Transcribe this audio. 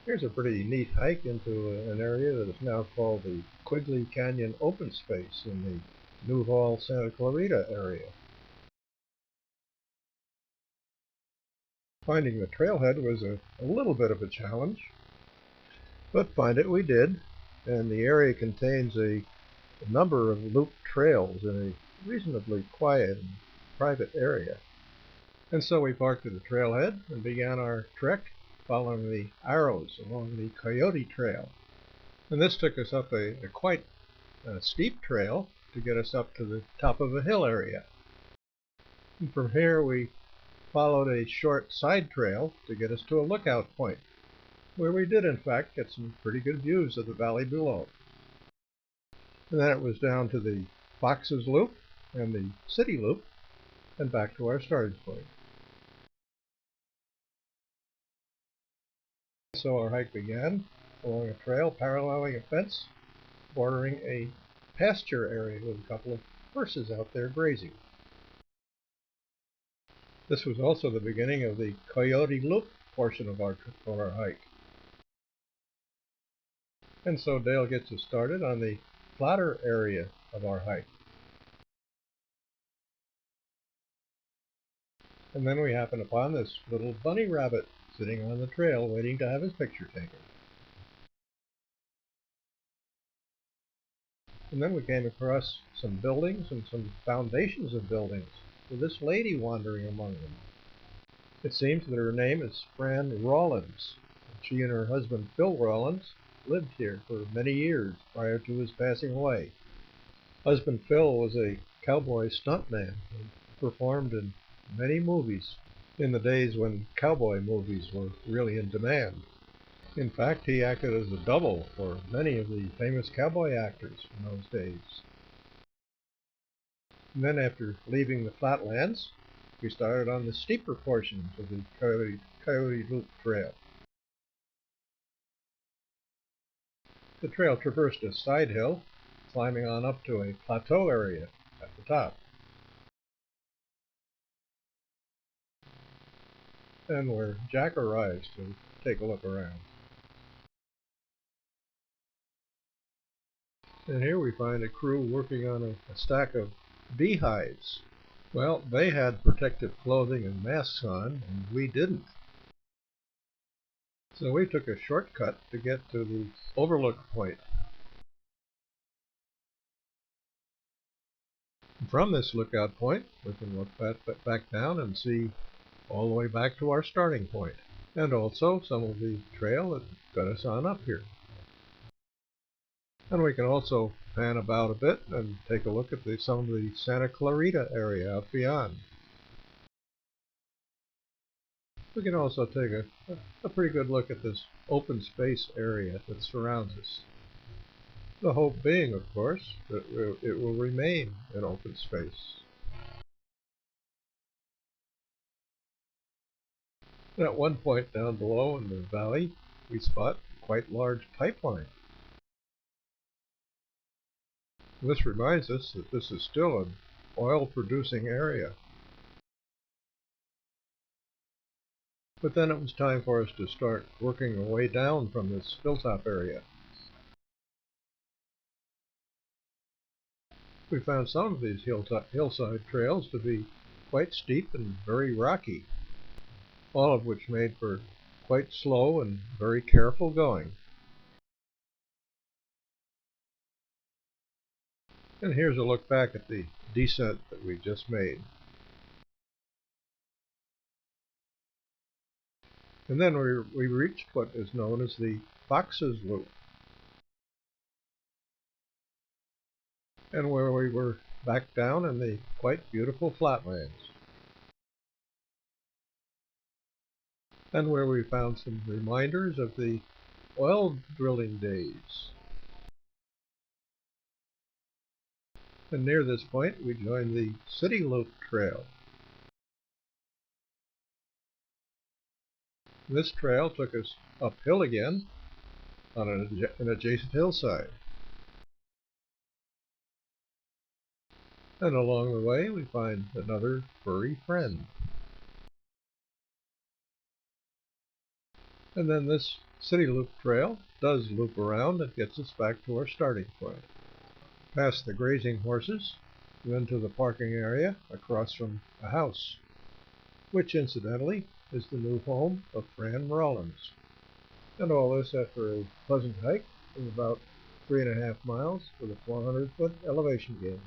Here's a pretty neat hike into an area that is now called the Quiqley Canyon Open Space in the New Hall, Santa Clarita area. Finding the trailhead was a little bit of a challenge, but find it we did, and the area contains a number of looped trails in a reasonably quiet and private area. And so we parked at the trailhead and began our trek following the arrows along the Coyote Trail. And this took us up a quite steep trail to get us up to the top of a hill area. And from here we followed a short side trail to get us to a lookout point, where we did in fact get some pretty good views of the valley below. And then it was down to the Fox's Loop and the City Loop and back to our starting point. So our hike began along a trail paralleling a fence bordering a pasture area with a couple of horses out there grazing. This was also the beginning of the Coyote Loop portion of our hike. And so Dale gets us started on the flatter area of our hike. And then we happen upon this little bunny rabbit sitting on the trail waiting to have his picture taken. And then we came across some buildings and some foundations of buildings, with this lady wandering among them. It seems that her name is Fran Rawlins. She and her husband Phil Rawlins lived here for many years prior to his passing away. Husband Phil was a cowboy stuntman and performed in many movies in the days when cowboy movies were really in demand. In fact, he acted as a double for many of the famous cowboy actors in those days. And then after leaving the flatlands, we started on the steeper portions of the Coyote Loop Trail. The trail traversed a side hill, climbing on up to a plateau area at the top. And where Jack arrives to take a look around. And here we find a crew working on a stack of beehives. Well, they had protective clothing and masks on, and we didn't. So we took a shortcut to get to the overlook point. From this lookout point, we can look back down and see all the way back to our starting point, and also some of the trail that got us on up here. And we can also pan about a bit and take a look at some of the Santa Clarita area out beyond. We can also take a pretty good look at this open space area that surrounds us. The hope being, of course, that it will remain an open space. And at one point down below in the valley, we spot a quite large pipeline. This reminds us that this is still an oil-producing area. But then it was time for us to start working our way down from this hilltop area. We found some of these hillside trails to be quite steep and very rocky, all of which made for quite slow and very careful going. And here's a look back at the descent that we just made. And then we reached what is known as the Fox's Loop, and where we were back down in the quite beautiful flatlands, and where we found some reminders of the oil drilling days. And near this point we joined the City Loop Trail. This trail took us uphill again on an adjacent hillside. And along the way we find another furry friend. And then this City Loop Trail does loop around and gets us back to our starting point. Past the grazing horses, into the parking area across from a house, which incidentally is the new home of Fran Rollins. And all this after a pleasant hike of about 3.5 miles with a 400-foot elevation gain.